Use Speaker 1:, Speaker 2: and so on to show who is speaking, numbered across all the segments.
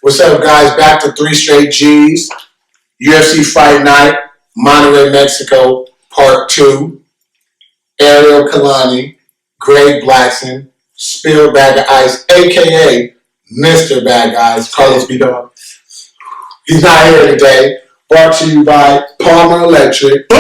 Speaker 1: What's up, guys? Back to 3 Straight G's. UFC Fight Night, Monterrey, Mexico, Part 2. Ariel Kalani, Greg Blackson, Spill Bag of Ice, a.k.a. Mr. Bag Ice, Carlos Bidon. He's not here today. Brought to you by Palmer Electric,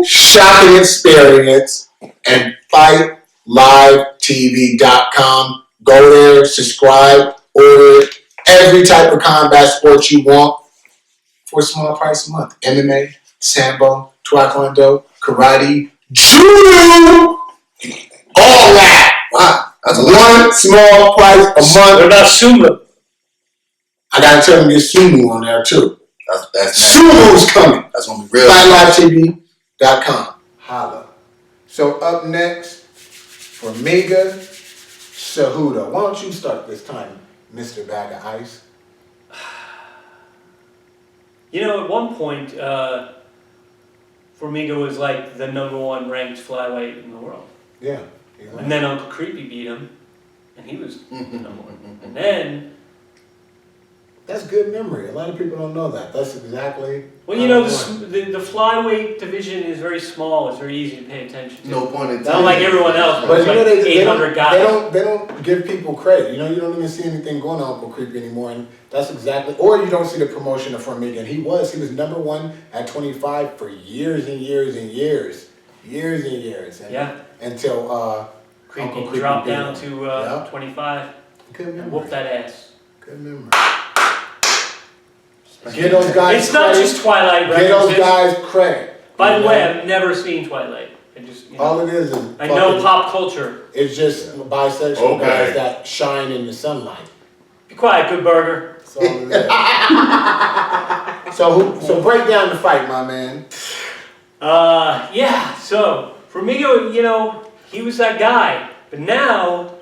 Speaker 1: Shocking Experience, and FightLiveTV.com. Go there, subscribe, order every type of combat sport you want for a small price a month. MMA, Sambo, Taekwondo, Karate, Judo, all that.
Speaker 2: Wow, that's
Speaker 1: one small price a month.
Speaker 3: What about sumo?
Speaker 1: I gotta tell them to get sumo on there too.
Speaker 2: That's
Speaker 1: Sumo's coming.
Speaker 2: That's gonna be real.
Speaker 1: FightLiveTV.com. Holla. So up next, Formiga Cejudo. Why don't you start this time, Mr. Bag of Ice?
Speaker 3: You know, at one point, Formiga was like the #1 ranked flyweight in the world.
Speaker 1: Yeah.
Speaker 3: And then Uncle Creepy beat him, and he was #1. And then...
Speaker 1: That's good memory. A lot of people don't know that. That's exactly...
Speaker 3: Well, you know, the flyweight division is very small. It's very easy to pay attention to.
Speaker 2: No point in
Speaker 3: Not like everyone else,
Speaker 1: but
Speaker 3: it's
Speaker 1: you
Speaker 3: like
Speaker 1: know,
Speaker 3: 800 guys.
Speaker 1: They don't give people credit. You know, you don't even see anything going on Uncle Creepy anymore, and that's exactly... Or you don't see the promotion of Formiga. And he was #1 at 25 for years and years and years. Years and years. And
Speaker 3: Yeah.
Speaker 1: Until Uncle Creepy
Speaker 3: dropped
Speaker 1: beat
Speaker 3: down
Speaker 1: him.
Speaker 3: to 25
Speaker 1: Good
Speaker 3: and
Speaker 1: memory.
Speaker 3: whooped that ass.
Speaker 1: Good memory. Get those guys
Speaker 3: It's not
Speaker 1: credit.
Speaker 3: just Twilight
Speaker 1: Get those
Speaker 3: references.
Speaker 1: guys credit.
Speaker 3: By the way, I've never seen Twilight. I just, you know,
Speaker 1: All it is
Speaker 3: I know pop culture.
Speaker 1: It's just bisexual guys that shine in the sunlight.
Speaker 3: Be quiet, good burger.
Speaker 1: That's all it is. So break down the fight, my man.
Speaker 3: Yeah, so Formiga, you know, he was that guy. But now,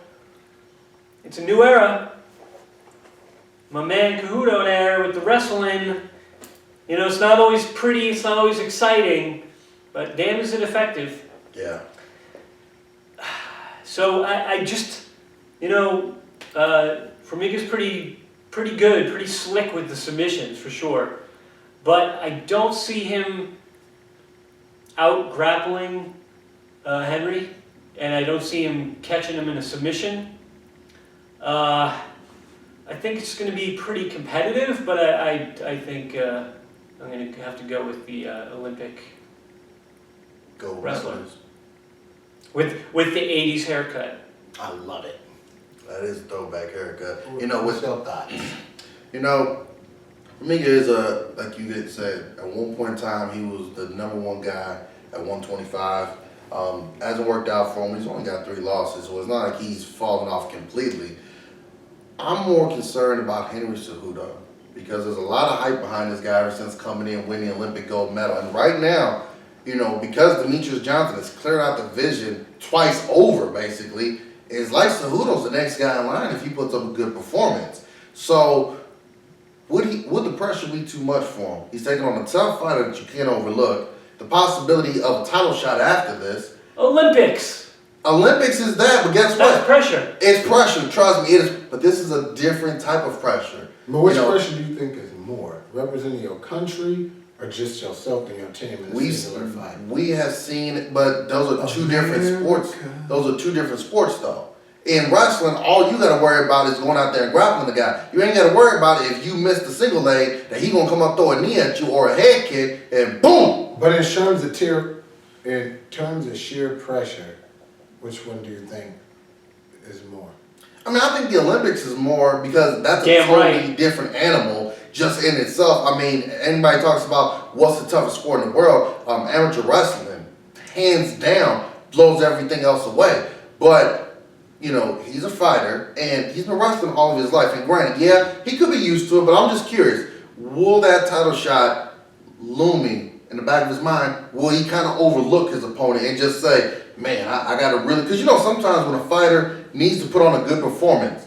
Speaker 3: it's a new era. My man Cejudo there with the wrestling. You know, it's not always pretty, it's not always exciting, but damn is it effective.
Speaker 2: Yeah.
Speaker 3: So I just, you know, Formiga's pretty good, pretty slick with the submissions for sure. But I don't see him out grappling Henry, and I don't see him catching him in a submission. I think it's going to be pretty competitive, but I think I'm going to have to go with the Olympic wrestlers. With the 80s haircut.
Speaker 1: I love it.
Speaker 2: That is a throwback haircut.
Speaker 1: What's
Speaker 2: You know,
Speaker 1: your thoughts?
Speaker 2: Formiga is like you had said, at one point in time he was the #1 guy at 125. Hasn't worked out for him. He's only got 3 losses, so it's not like he's fallen off completely. I'm more concerned about Henry Cejudo because there's a lot of hype behind this guy ever since coming in, winning the Olympic gold medal. And right now, you know, because Demetrius Johnson has cleared out the division twice over, basically, it's like Cejudo's the next guy in line if he puts up a good performance. So would the pressure be too much for him? He's taking on a tough fighter that you can't overlook. The possibility of a title shot after this. Olympics is that, but guess what?
Speaker 3: That's pressure.
Speaker 2: It's pressure, trust me, it is. But this is a different type of pressure.
Speaker 1: But which pressure do you think is more? Representing your country or just yourself and your team in a singular fight?
Speaker 2: We have seen it, but those are two different sports. Those are 2 different sports, though. In wrestling, all you got to worry about is going out there and grappling the guy. You ain't got to worry about it if you miss the single leg, that he going to come up, throw a knee at you or a head kick, and boom!
Speaker 1: But in terms of sheer pressure, which one do you think is more?
Speaker 2: I mean, I think the Olympics is more because that's a totally different animal just in itself. I mean, anybody talks about what's the toughest sport in the world, amateur wrestling, hands down, blows everything else away. But, you know, he's a fighter, and he's been wrestling all of his life. And granted, yeah, he could be used to it, but I'm just curious, will that title shot looming in the back of his mind, will he kind of overlook his opponent and just say, man, I got to really... Because, you know, sometimes when a fighter needs to put on a good performance,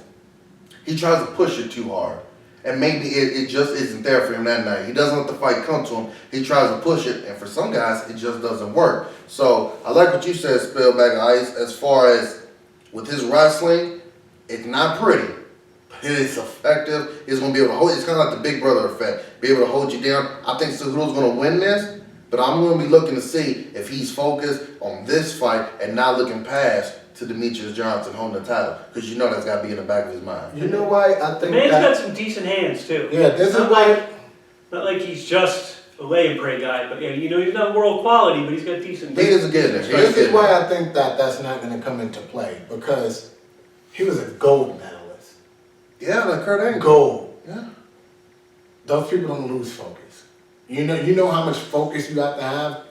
Speaker 2: he tries to push it too hard. And maybe it just isn't there for him that night. He doesn't let the fight come to him. He tries to push it, and for some guys, it just doesn't work. So I like what you said, Spillbag Ice, as far as with his wrestling, it's not pretty. It's effective. It's gonna be able to hold. It's kind of like the Big Brother effect. Be able to hold you down. I think Cejudo's gonna win this, but I'm gonna be looking to see if he's focused on this fight and not looking past to Demetrius Johnson holding the title, because you know that's got to be in the back of his mind.
Speaker 1: You know why I
Speaker 3: The
Speaker 1: think
Speaker 3: man's
Speaker 1: that?
Speaker 3: got some decent hands too.
Speaker 1: Yeah, this is
Speaker 3: not
Speaker 1: why.
Speaker 3: not like he's just a lay and pray guy, but yeah, you know, he's not world quality, but he's got decent.
Speaker 2: He is a good.
Speaker 1: This is why I think that that's not going to come into play, because he was a gold medalist.
Speaker 2: Yeah, like Kurt Angle.
Speaker 1: Gold.
Speaker 2: Yeah.
Speaker 1: Those people don't lose focus. You know how much focus you have to have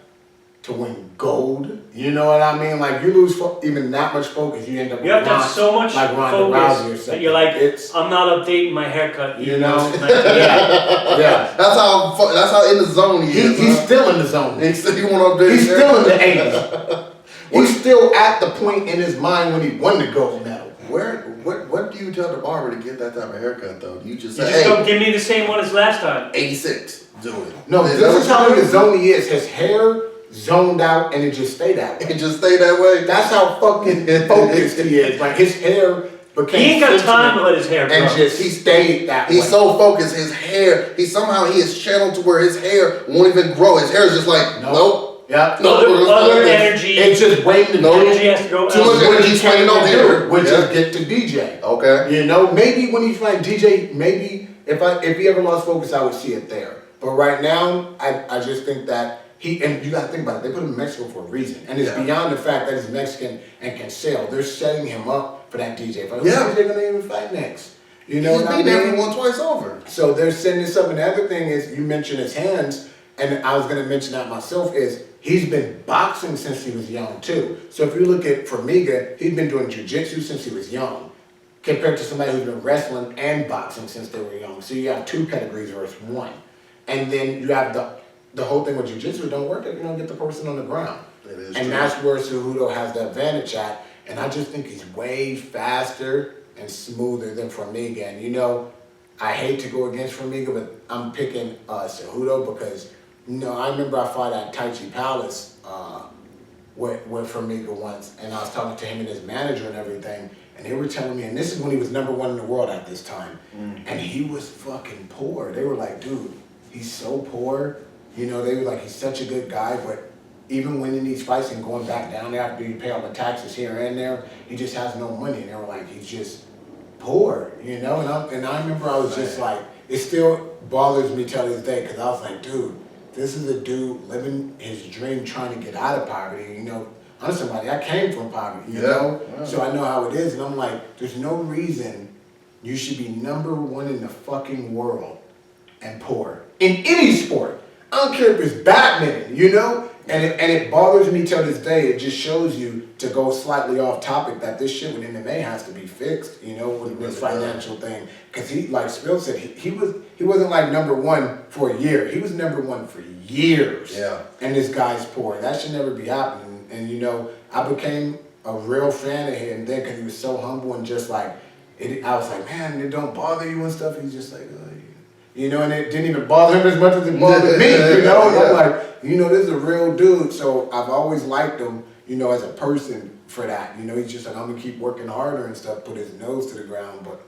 Speaker 1: to win gold. You know what I mean? Like you lose even that much focus, you end up.
Speaker 3: You have to have so much
Speaker 1: like Ronda Rousey or
Speaker 3: focus that
Speaker 1: something.
Speaker 3: you're like,
Speaker 1: It's,
Speaker 3: I'm not updating my haircut.
Speaker 1: You know?
Speaker 3: Yeah.
Speaker 1: yeah.
Speaker 2: That's how in the zone he is.
Speaker 1: He's still in the zone.
Speaker 2: He won't update.
Speaker 1: He's still in the 80s. He's still at the point in his mind when he won the gold medal.
Speaker 2: What do you tell the barber to get that type of haircut though? You just
Speaker 3: You
Speaker 2: say,
Speaker 3: just
Speaker 2: hey,
Speaker 3: don't give me the same one as last time.
Speaker 2: 86. Do it.
Speaker 1: No,
Speaker 2: Is
Speaker 1: this
Speaker 2: that
Speaker 1: is
Speaker 2: what
Speaker 1: how
Speaker 2: you
Speaker 1: in the
Speaker 2: do?
Speaker 1: zone he is. His hair zoned out and it just stayed that way.
Speaker 2: It just stay that way.
Speaker 1: That's how fucking focused he is. Like his hair became.
Speaker 3: He ain't got time to
Speaker 1: sentient
Speaker 3: let his hair grow.
Speaker 1: and just he stayed that way.
Speaker 2: He's so focused. His hair. He is channeled to where his hair won't even grow. His hair is just like nope.
Speaker 1: Yeah.
Speaker 2: No,
Speaker 3: other energy.
Speaker 1: It's just waiting to
Speaker 2: No.
Speaker 1: do
Speaker 3: Energy has to go.
Speaker 2: Too much
Speaker 3: elsewhere.
Speaker 2: energy spending on hair.
Speaker 1: which
Speaker 2: Yeah.
Speaker 1: is get to DJ.
Speaker 2: Okay.
Speaker 1: You know, maybe when he's playing DJ, maybe if he ever lost focus, I would see it there. But right now, I just think that and you gotta think about it, they put him in Mexico for a reason. And it's
Speaker 2: Yeah.
Speaker 1: beyond the fact that he's Mexican and can sail. They're setting him up for that DJ fight.
Speaker 2: Yeah.
Speaker 1: Who's DJ gonna even fight next? You know
Speaker 2: He's
Speaker 1: what I
Speaker 2: beaten
Speaker 1: mean?
Speaker 2: everyone twice over.
Speaker 1: So they're setting this up. And the other thing is, you mentioned his hands, and I was gonna mention that myself, is he's been boxing since he was young too. So if you look at Formiga, he's been doing jiu-jitsu since he was young, compared to somebody who's been wrestling and boxing since they were young. So you have two pedigrees versus one. And then you have the whole thing with jiu-jitsu don't work if you don't get the person on the ground.
Speaker 2: That is
Speaker 1: And
Speaker 2: true.
Speaker 1: that's where Cejudo has the advantage at. And I just think he's way faster and smoother than Formiga. And you know, I hate to go against Formiga, but I'm picking Cejudo because, you know, I remember I fought at Tai Chi Palace with Formiga once, and I was talking to him and his manager and everything, and they were telling me, and this is when he was #1 in the world at this time, and he was fucking poor. They were like, dude, he's so poor. You know, they were like, he's such a good guy, but even winning these fights and going back down there after you pay all the taxes here and there, he just has no money. And they were like, he's just poor, you know? And I remember I was just like, it still bothers me till this day, because I was like, dude, this is a dude living his dream trying to get out of poverty, you know? I'm somebody, I came from poverty, you know?
Speaker 2: Yeah.
Speaker 1: So I know how it is, and I'm like, there's no reason you should be #1 in the fucking world and poor. In any sport. I don't care if it's badminton, you know? And it bothers me till this day. It just shows you, to go slightly off topic, that this shit with MMA has to be fixed, you know, with this financial thing. Because he, like Spill said, he wasn't like #1 for a year. He was #1 for years.
Speaker 2: Yeah.
Speaker 1: And this guy's poor. That should never be happening. And you know, I became a real fan of him then because he was so humble and just like, I was like, man, it don't bother you and stuff. He's just like, you know, and it didn't even bother him as much as it bothered me, you know? And I'm like, you know, this is a real dude. So I've always liked him, you know, as a person for that. You know, he's just like, I'm going to keep working harder and stuff, put his nose to the ground. But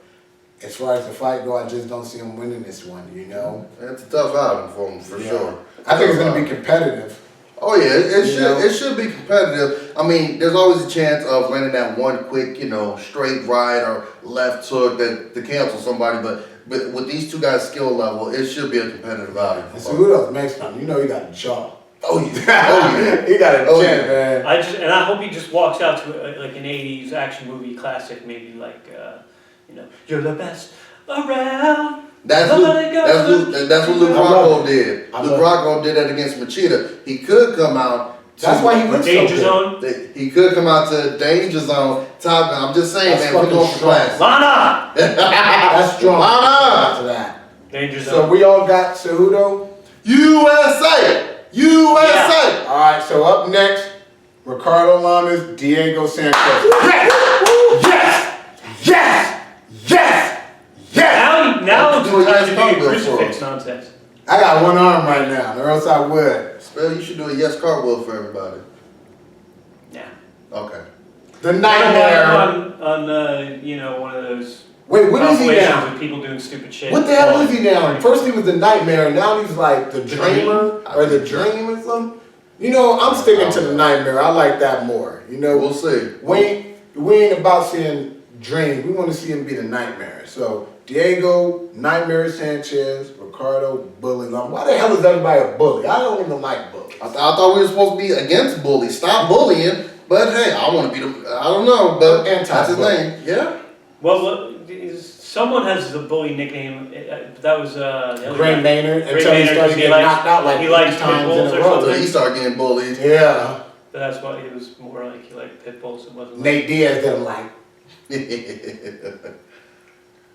Speaker 1: as far as the fight go, I just don't see him winning this one, you know?
Speaker 2: It's a tough outing for him, for sure.
Speaker 1: I think it's going to be competitive.
Speaker 2: Oh yeah, it
Speaker 1: You know?
Speaker 2: should be competitive. I mean, there's always a chance of landing that one quick, you know, straight right or left hook that to cancel somebody. But with these two guys' skill level, it should be a competitive outing.
Speaker 1: And so who else Mexican? You know he got a jaw.
Speaker 2: Oh yeah, oh yeah.
Speaker 1: He got a
Speaker 2: Oh,
Speaker 1: chin,
Speaker 2: yeah.
Speaker 1: man.
Speaker 3: I hope he just walks out to like an '80s action movie classic, maybe like you know, you're the best around.
Speaker 2: That's what Luke Rocco did. Luke Rocco did that against Machida. He could come out.
Speaker 1: That's why he went so
Speaker 3: Danger
Speaker 1: good.
Speaker 3: Zone.
Speaker 2: He could come out to Danger Zone. Top Gun. I'm just saying,
Speaker 1: That's
Speaker 2: man. We're
Speaker 1: fucking
Speaker 2: going for
Speaker 1: strong.
Speaker 2: class.
Speaker 3: Lana.
Speaker 1: That's strong.
Speaker 2: Lana.
Speaker 1: To that.
Speaker 3: Danger Zone.
Speaker 1: So we all got Cejudo.
Speaker 2: USA. USA.
Speaker 1: All right. So up next, Ricardo Lamas, Diego Sanchez. Yes. Yes. Yes. Yes.
Speaker 3: Now it's
Speaker 2: Do a
Speaker 3: time
Speaker 2: yes
Speaker 3: to do
Speaker 2: cartwheel
Speaker 3: your
Speaker 2: for
Speaker 3: crucifix
Speaker 2: us.
Speaker 3: nonsense.
Speaker 1: I got one arm right now, or else I would.
Speaker 2: Spell, you should do a yes cartwheel for everybody.
Speaker 3: Yeah.
Speaker 2: Okay.
Speaker 1: The nightmare.
Speaker 3: On you know, one of those
Speaker 1: Wait, what is he
Speaker 3: compilations
Speaker 1: now?
Speaker 3: of people doing stupid shit.
Speaker 1: What the hell is he now? First he was the Nightmare, now he's like the Dreamer or the Dream or something. You know, I'm sticking to the Nightmare. I like that more. You know,
Speaker 2: We'll see.
Speaker 1: we ain't about seeing Dream. We want to see him be the Nightmare. So Diego, Nightmare Sanchez, Ricardo, Bully Long. Why the hell is everybody a bully? I don't even like bullies.
Speaker 2: I thought we were supposed to be against bullies. Stop bullying. But hey, I want to be the. I don't know, but that's his name. Yeah.
Speaker 3: Well, someone has the bully nickname. That was the other
Speaker 1: Gray
Speaker 3: guy.
Speaker 1: Maynard
Speaker 3: Gray
Speaker 1: until he
Speaker 3: Maynard,
Speaker 1: started
Speaker 3: 'cause
Speaker 1: getting knocked out like
Speaker 3: he
Speaker 1: 8
Speaker 3: likes
Speaker 1: times
Speaker 3: pit bulls
Speaker 1: in a
Speaker 3: or
Speaker 1: row.
Speaker 3: something.
Speaker 2: He started getting bullied.
Speaker 1: Yeah.
Speaker 3: But that's why he was more like he liked pit bulls. It wasn't.
Speaker 1: Nate Diaz did him like.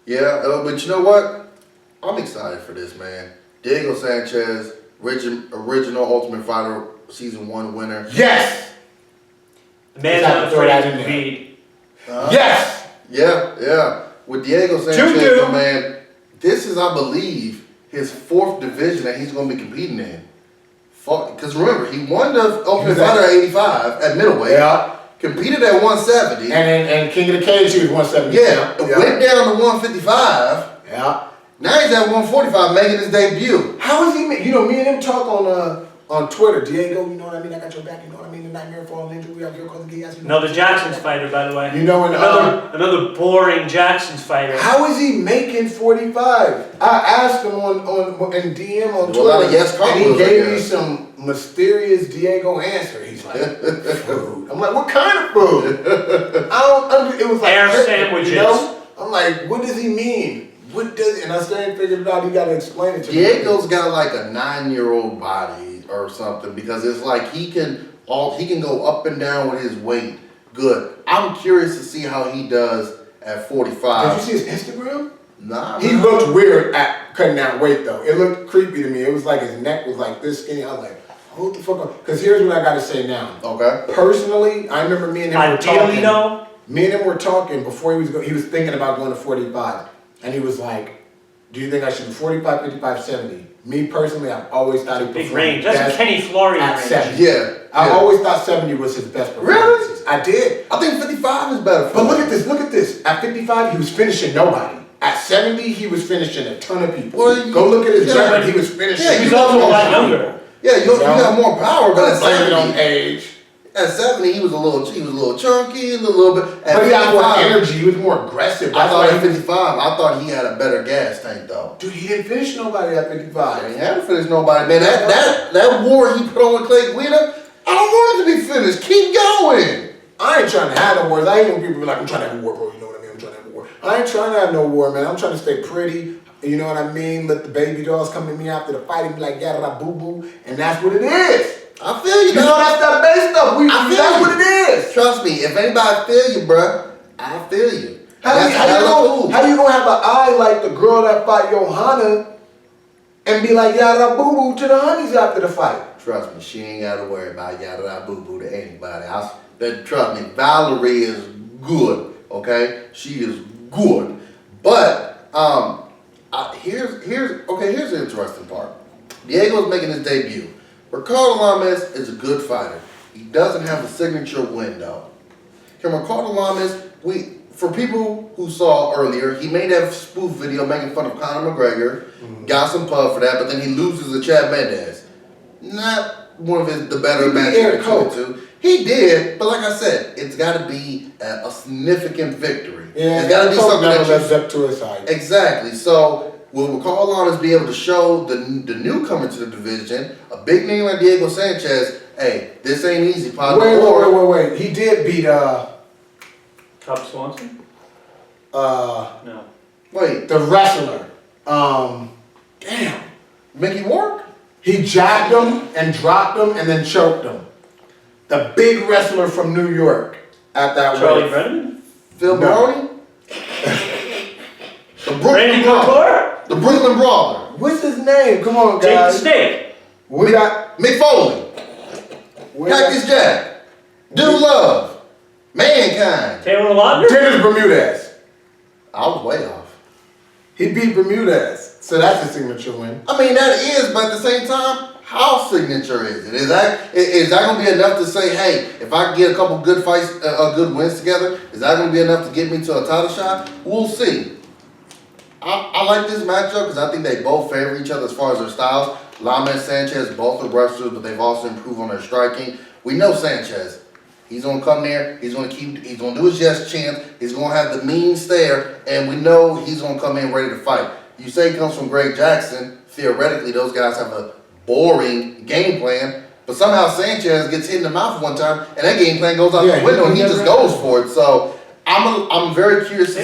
Speaker 2: Yeah, but you know what? I'm excited for this, man. Diego Sanchez, original Ultimate Fighter Season 1 winner.
Speaker 1: Yes!
Speaker 3: The man's
Speaker 1: Exactly,
Speaker 3: not
Speaker 1: throw
Speaker 3: afraid
Speaker 1: that
Speaker 3: to
Speaker 1: in there.
Speaker 3: compete.
Speaker 2: Yes! Yeah. With Diego Sanchez, man, this is, I believe, his 4th division that he's going to be competing in. Because remember, he won the Ultimate Fighter at 85 at middleweight.
Speaker 1: Yeah.
Speaker 2: Competed at 170.
Speaker 1: And King of the Cage, he was 170.
Speaker 2: Yeah. Went down to 155.
Speaker 1: Yeah.
Speaker 2: Now he's at 145, making his debut.
Speaker 1: How is he? You know, me and him talk on Twitter. Diego, you know what I mean? I got your back. You know what I mean? The Nightmare Fallen Angel. We have your cause.
Speaker 3: Another Jackson's fighter, by the way.
Speaker 1: You know,
Speaker 3: another boring Jackson's fighter.
Speaker 1: How is he making 45? I asked him in DM on Twitter,
Speaker 2: a lot of yes
Speaker 1: and he
Speaker 2: combos,
Speaker 1: gave me some mysterious Diego answer. He's like, food. I'm like, what kind of food? It was like
Speaker 3: air sandwiches.
Speaker 1: You know? I'm like, what does he mean? What does it? And I still ain't figured it out. You gotta explain it to me.
Speaker 2: Diego's got like a 9-year-old body or something because it's like he can go up and down with his weight. Good. I'm curious to see how he does at 45.
Speaker 1: Did you see his Instagram?
Speaker 2: Nah.
Speaker 1: He looked weird at cutting that weight though. It looked creepy to me. It was like his neck was like this skinny. I was like, what the fuck? Because here's what I gotta say now.
Speaker 2: Okay.
Speaker 1: Personally, I remember me and him were talking.
Speaker 3: though?
Speaker 1: Me and him were talking before he was thinking about going to 45. And he was like, do you think I should be 45, 55, 70? Me personally, I've always thought he
Speaker 3: Big
Speaker 1: performed
Speaker 3: range. That's
Speaker 1: best
Speaker 3: Kenny Florian
Speaker 1: at
Speaker 3: range.
Speaker 1: 70.
Speaker 2: Yeah.
Speaker 1: I always thought 70 was his best performances. I did.
Speaker 2: I think 55 is better for
Speaker 1: But
Speaker 2: him.
Speaker 1: look at this. At 55, he was finishing nobody. At 70, he was finishing a ton of people.
Speaker 2: Well,
Speaker 1: Go look at his
Speaker 2: yeah,
Speaker 1: record. He was finishing.
Speaker 2: yeah,
Speaker 3: He was also a lot younger.
Speaker 2: Yeah, you got more power, but
Speaker 1: Don't blame it on
Speaker 2: 70,
Speaker 1: age.
Speaker 2: at 70 he was a little chunky and a little bit. At
Speaker 1: But he had more
Speaker 2: 55,
Speaker 1: energy. He was more aggressive.
Speaker 2: I
Speaker 1: That's
Speaker 2: thought
Speaker 1: why
Speaker 2: at 55, I thought he had a better gas tank though.
Speaker 1: Dude, he didn't finish nobody at 55.
Speaker 2: He hadn't finished nobody. Man, that war he put on with Clay Guida, I don't want it to be finished. Keep going.
Speaker 1: I ain't trying to have no wars. I hate when people be like, I'm trying to have a war, bro. You know what I mean? I'm trying to have a war. I ain't trying to have no war, man. I'm trying to stay pretty. You know what I mean? Let the baby dolls come to me after the fight and be like, yada boo boo. And that's what it is.
Speaker 2: I feel you,
Speaker 1: You know,
Speaker 2: dog.
Speaker 1: that's that base stuff. That's what it is.
Speaker 2: Trust me, if anybody feel you, bruh, I feel you.
Speaker 1: How you gonna have an eye like the girl that fought Johanna and be like, yada boo boo to the honeys after the fight?
Speaker 2: Trust me, she ain't gotta worry about yada boo boo to anybody. Trust me, Valerie is good, okay? She is good. But here's the interesting part. Diego's making his debut. Ricardo Lames is a good fighter. He doesn't have a signature win though. Can Ricardo Lames, for people who saw earlier, he made that spoof video making fun of Conor McGregor, got some pub for that, but then he loses to Chad Mendes. Not one of the better matches to. He did, but like I said, it's got to be a significant victory.
Speaker 1: Yeah,
Speaker 2: it's got to be something that
Speaker 1: lives up to his height.
Speaker 2: Exactly. So will Ricardo Lames be able to show the newcomer to the division, a big name like Diego Sanchez, hey, this ain't easy, partner?
Speaker 1: Wait. He did beat
Speaker 3: Cub Swanson? No.
Speaker 2: Wait,
Speaker 1: the wrestler. Damn.
Speaker 2: Mickey Rourke?
Speaker 1: He jabbed him and dropped him and then choked him. The big wrestler from New York at that
Speaker 3: Charlie
Speaker 1: weight.
Speaker 3: Brennan?
Speaker 2: Phil
Speaker 1: No.
Speaker 2: Baroni? The
Speaker 3: Brandon Couture?
Speaker 2: The Brooklyn Brawler.
Speaker 1: What's his name? Come on,
Speaker 3: Jake the
Speaker 1: guys.
Speaker 3: Snake?
Speaker 1: We got
Speaker 2: Mick Foley. Cactus Jack. Dude Love. Mankind.
Speaker 3: Taylor Lautner?
Speaker 1: Dennis Bermudez.
Speaker 2: I was way off.
Speaker 1: He beat Bermudez. So that's a signature win.
Speaker 2: I mean, that is, but at the same time, how signature is it? Is that going to be enough to say, hey, if I get a couple good fights, good wins together, is that going to be enough to get me to a title shot? We'll see. I like this matchup because I think they both favor each other as far as their styles. Lama and Sanchez both are wrestlers, but they've also improved on their striking. We know Sanchez. He's gonna come there. He's gonna do his yes chant. He's gonna have the mean stare, and we know he's gonna come in ready to fight. You say he comes from Greg Jackson. Theoretically, those guys have a boring game plan, but somehow Sanchez gets hit in the mouth one time, and that game plan goes out the window, and he just goes for it. So I'm very curious to see.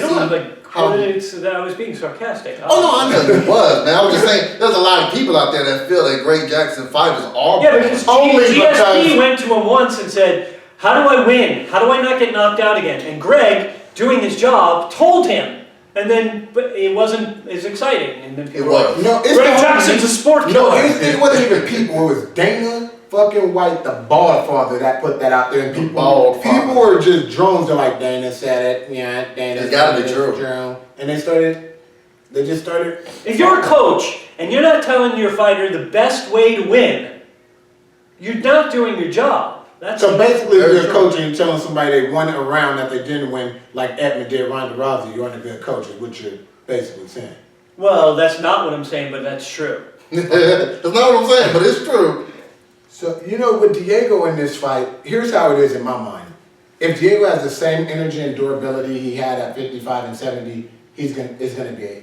Speaker 3: That I was being sarcastic.
Speaker 2: Oh no, I know you was, man. I was just saying, there's a lot of people out there that feel that Greg Jackson fighters are.
Speaker 3: Yeah, because GSP went to him once and said, "How do I win? How do I not get knocked out again?" And Greg, doing his job, told him. And then, but it wasn't as exciting. And then people were like,
Speaker 1: no,
Speaker 3: Greg Jackson's a sport killer.
Speaker 1: No, it wasn't even people. It was Dana fucking White, the bald father, that put that out there. And people were just drones. They're like, Dana said it. Yeah, Dana
Speaker 2: it's gotta be true.
Speaker 1: And they just started.
Speaker 3: If you're a coach and you're not telling your fighter the best way to win, you're not doing your job.
Speaker 1: So basically, if you're a coach and you're telling somebody they won a round that they didn't win, like Edmund did Ronda Rousey, you aren't a good coach, is what you're basically saying.
Speaker 3: Well, that's not what I'm saying, but that's true.
Speaker 2: That's not what I'm saying, but it's true.
Speaker 1: So, with Diego in this fight, here's how it is in my mind. If Diego has the same energy and durability he had at 55 and 70, it's going to be a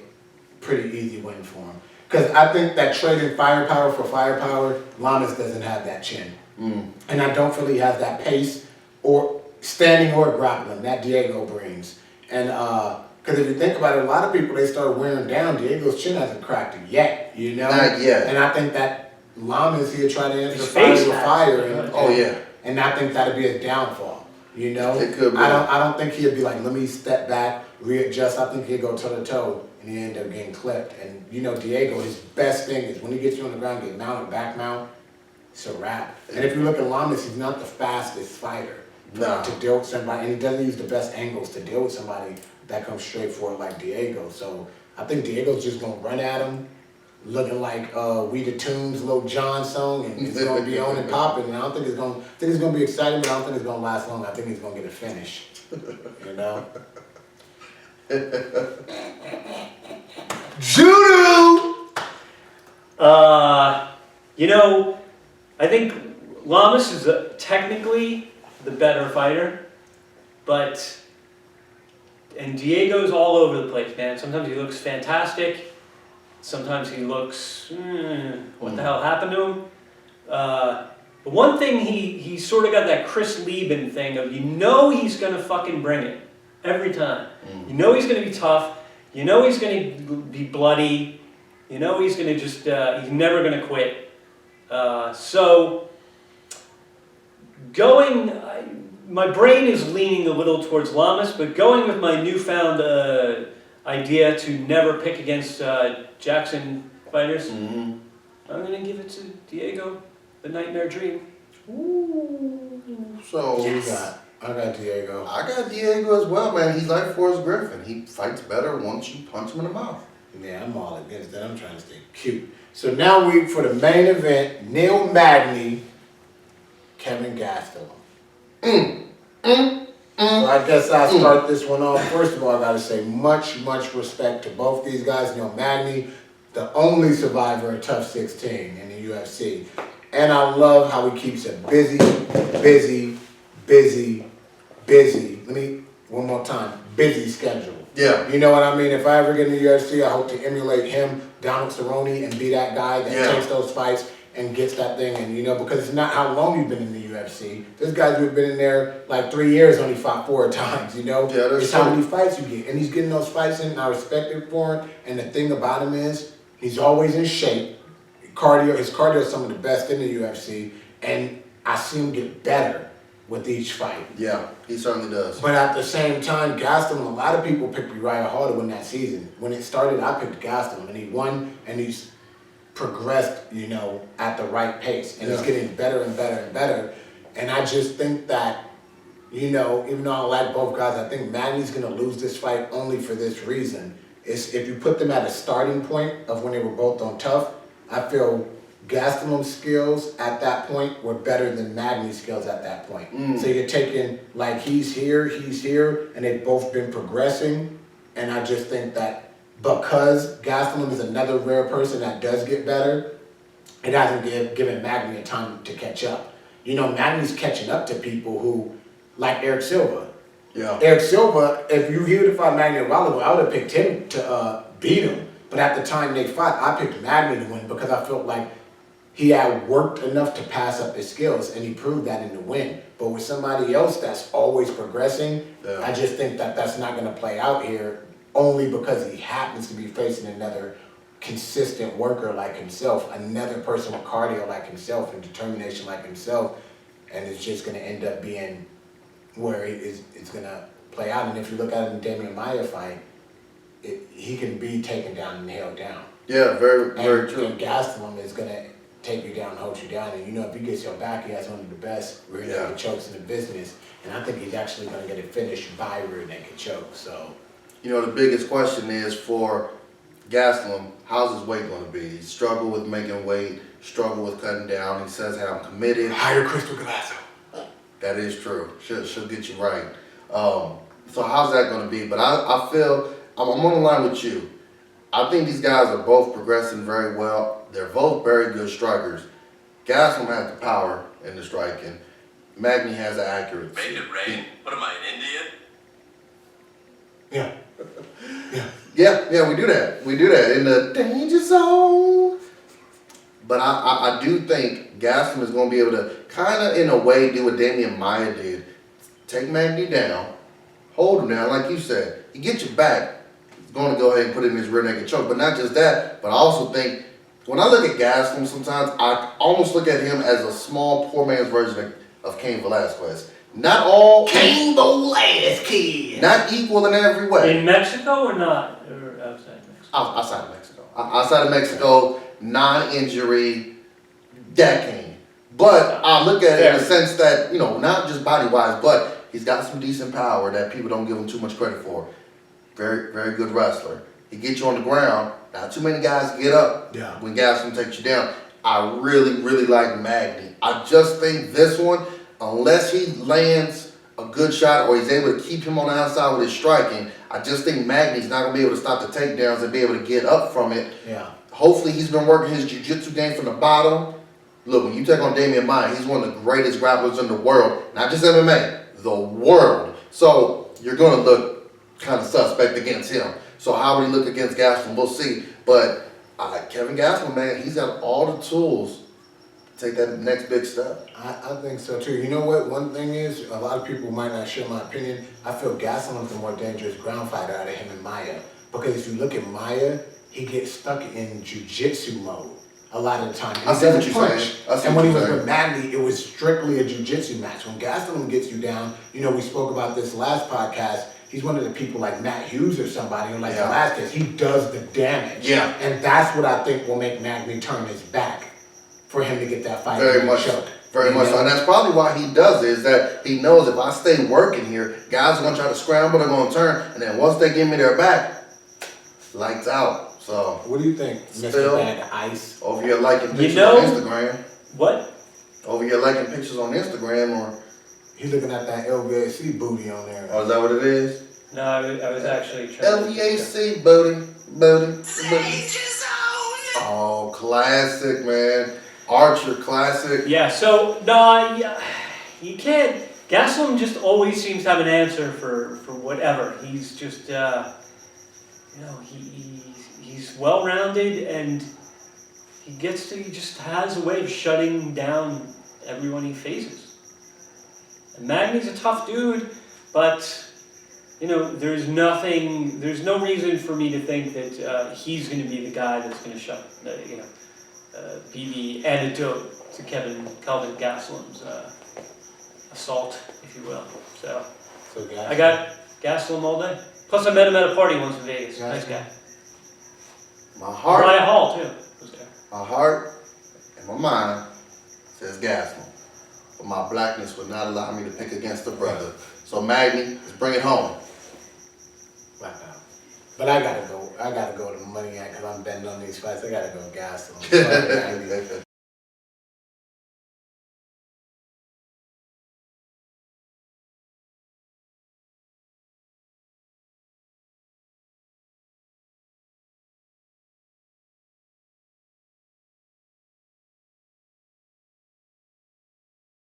Speaker 1: pretty easy win for him. Because I think that trading firepower for firepower, Lamas doesn't have that chin. And I don't feel he has that pace or standing or grappling that Diego brings. And because if you think about it, a lot of people, they start wearing down. Diego's chin hasn't cracked it yet,
Speaker 2: Not yet.
Speaker 1: And I think that Lama's here trying to answer fire with fire. And I think that'd be a downfall.
Speaker 2: It could be.
Speaker 1: I don't think he'd be like, let me step back, readjust. I think he'd go toe to toe, and he end up getting clipped. And Diego, his best thing is when he gets you on the ground, get mounted, back mount. It's a wrap. And if you look at Lamas, he's not the fastest fighter to deal with somebody, and he doesn't use the best angles to deal with somebody that comes straight for it like Diego. So I think Diego's just gonna run at him, looking like We the Tunes, Lil Jon song, and it's gonna be on and popping. And I think it's gonna be exciting, but I don't think it's gonna last long. I think he's gonna get a finish.
Speaker 3: Judo. I think Lamas is technically the better fighter, and Diego's all over the place, man. Sometimes he looks fantastic. Sometimes he looks, what the hell happened to him? But one thing, he sort of got that Chris Lieben thing of, he's going to fucking bring it every time. He's going to be tough. He's going to be bloody. He's going to just, he's never going to quit. So, my brain is leaning a little towards Lamas, but going with my newfound idea to never pick against Jackson fighters, I'm going to give it to Diego, the Nightmare Dream.
Speaker 2: Ooh. So,
Speaker 1: yes. I got Diego.
Speaker 2: I got Diego as well, man. He's like Forrest Griffin. He fights better once you punch him in the mouth.
Speaker 1: Yeah, I'm all against that. I'm trying to stay cute. So now for the main event, Neil Magny, Kevin Gastelum. So I guess I'll start this one off. First of all, I got to say much respect to both these guys. Neil Magny, the only survivor of Tough 16 in the UFC. And I love how he keeps it busy. One more time, busy schedule.
Speaker 2: Yeah.
Speaker 1: You know what I mean? If I ever get in the UFC, I hope to emulate him, Donald Cerrone, and be that guy that takes those fights and gets that thing. And, because it's not how long you've been in the UFC. There's guys who've been in there like 3 years, only fought 4 times,
Speaker 2: Yeah,
Speaker 1: it's how many fights you get. And he's getting those fights in, and I respect it for him. And the thing about him is, he's always in shape. His cardio is some of the best in the UFC. And I see him get better with each fight.
Speaker 2: Yeah, he certainly does.
Speaker 1: But at the same time, Gastelum, a lot of people picked Uriah Hall to win that season. When it started, I picked Gastelum, and he won, and he's progressed, at the right pace. And he's getting better and better and better. And I just think that, even though I like both guys, I think Magny's going to lose this fight only for this reason. Is if you put them at a starting point of when they were both on Tough, I feel Gastelum's skills at that point were better than Magny's skills at that point. So you're taking, like, he's here, and they've both been progressing. And I just think that because Gastelum is another rare person that does get better, it hasn't given Magny a time to catch up. You know, Magny's catching up to people who, like Eric Silva.
Speaker 2: Yeah.
Speaker 1: Eric Silva, if he would have fought Magny a while ago, I would have picked him to beat him. But at the time they fought, I picked Magny to win because I felt like he had worked enough to pass up his skills, and he proved that in the win. But with somebody else that's always progressing, I just think that that's not going to play out here, only because he happens to be facing another consistent worker like himself, another person with cardio like himself and determination like himself, and it's just going to end up being where it's going to play out. And if you look at it in the Damian Maia fight, he can be taken down and held down.
Speaker 2: Yeah, very true.
Speaker 1: And Gastelum is going to take you down, hold you down, and you know if he gets your back, he has one of the best rear naked chokes in the business, and I think he's actually going to get it finished by rear naked choke. So,
Speaker 2: you know, the biggest question is for Gastelum, how's his weight going to be? He struggled with making weight, struggled with cutting down. He says, "Hey, I'm committed."
Speaker 1: Hire Crystal Galasso.
Speaker 2: That is true. She'll get you right. So how's that going to be? But I feel I'm on the line with you. I think these guys are both progressing very well. They're both very good strikers. Gastelum has the power in the striking. Magny has the accuracy.
Speaker 4: Make it rain. What am I, in India?
Speaker 2: Yeah, we do that. We do that in the danger zone. But I do think Gastelum is going to be able to kind of, in a way, do what Damian Maia did. Take Magny down, hold him down, like you said. You get your back, he's going to go ahead and put it in his rear naked choke. But not just that, but I also think, when I look at Gastelum sometimes, I almost look at him as a small, poor man's version of Cain Velasquez. Not all...
Speaker 1: Cain Velasquez kid.
Speaker 2: Not equal in every way.
Speaker 3: In Mexico or not? Or outside Mexico?
Speaker 2: Outside of Mexico. Outside of Mexico, non-injury, that Cain. But I look at it in the sense that, you know, not just body-wise, but he's got some decent power that people don't give him too much credit for. Very, very good wrestler. He gets you on the ground. Not too many guys get up when Gastelum takes you down. I really, really like Magny. I just think this one, unless he lands a good shot or he's able to keep him on the outside with his striking, I just think Magny's not going to be able to stop the takedowns and be able to get up from it.
Speaker 1: Yeah.
Speaker 2: Hopefully he's been working his jiu-jitsu game from the bottom. Look, when you take on Damian Maia, he's one of the greatest grapplers in the world. Not just MMA, the world. So you're going to look kind of suspect against him. So how would he look against Gastelum? We'll see. But Kevin Gastelum, man, he's got all the tools to take that next big step.
Speaker 1: I think so too. You know what? One thing is, a lot of people might not share my opinion. I feel Gastelum's the more dangerous ground fighter out of him and Maia. Because if you look at Maia, he gets stuck in jiu-jitsu mode a lot of the time.
Speaker 2: I see what you're saying.
Speaker 1: And when he was with Magny, it was strictly a jiu-jitsu match. When Gastelum gets you down, you know, we spoke about this last podcast, he's one of the people like Matt Hughes or somebody, or like Velasquez, he does the damage.
Speaker 2: Yeah.
Speaker 1: And that's what I think will make Magny turn his back for him to get that fight.
Speaker 2: Very much so. Very much so. And that's probably why he does it, is that he knows if I stay working here, guys are going to try to scramble, they're going to turn, and then once they give me their back, lights out. So,
Speaker 1: what do you think, Mr. Bad Ice?
Speaker 2: Over here liking pictures on Instagram.
Speaker 3: What?
Speaker 2: Over here liking pictures on Instagram, or
Speaker 1: he's looking at that LVAC booty on there.
Speaker 2: Oh, is that what it is?
Speaker 3: No, I was actually trying
Speaker 2: LVAC booty. Oh, classic, man. Archer, classic.
Speaker 3: Yeah, so, no, you can't. Gastelum just always seems to have an answer for whatever. He's just, you know, he's well-rounded, and he just has a way of shutting down everyone he faces. And Magny's a tough dude, but, you know, there's no reason for me to think that he's going to be the guy that's going to be the antidote to Calvin Gastelum's assault, if you will. So I got Gastelum all day. Plus, I met him at a party once in Vegas. Nice guy.
Speaker 2: My heart.
Speaker 3: Mariah Hall too was there.
Speaker 2: My heart and my mind says Gastelum, but my blackness would not allow me to pick against a brother. So Magny, let's bring it home.
Speaker 1: But I gotta go to Money Act because I'm betting on these fights. I gotta go Gastelum.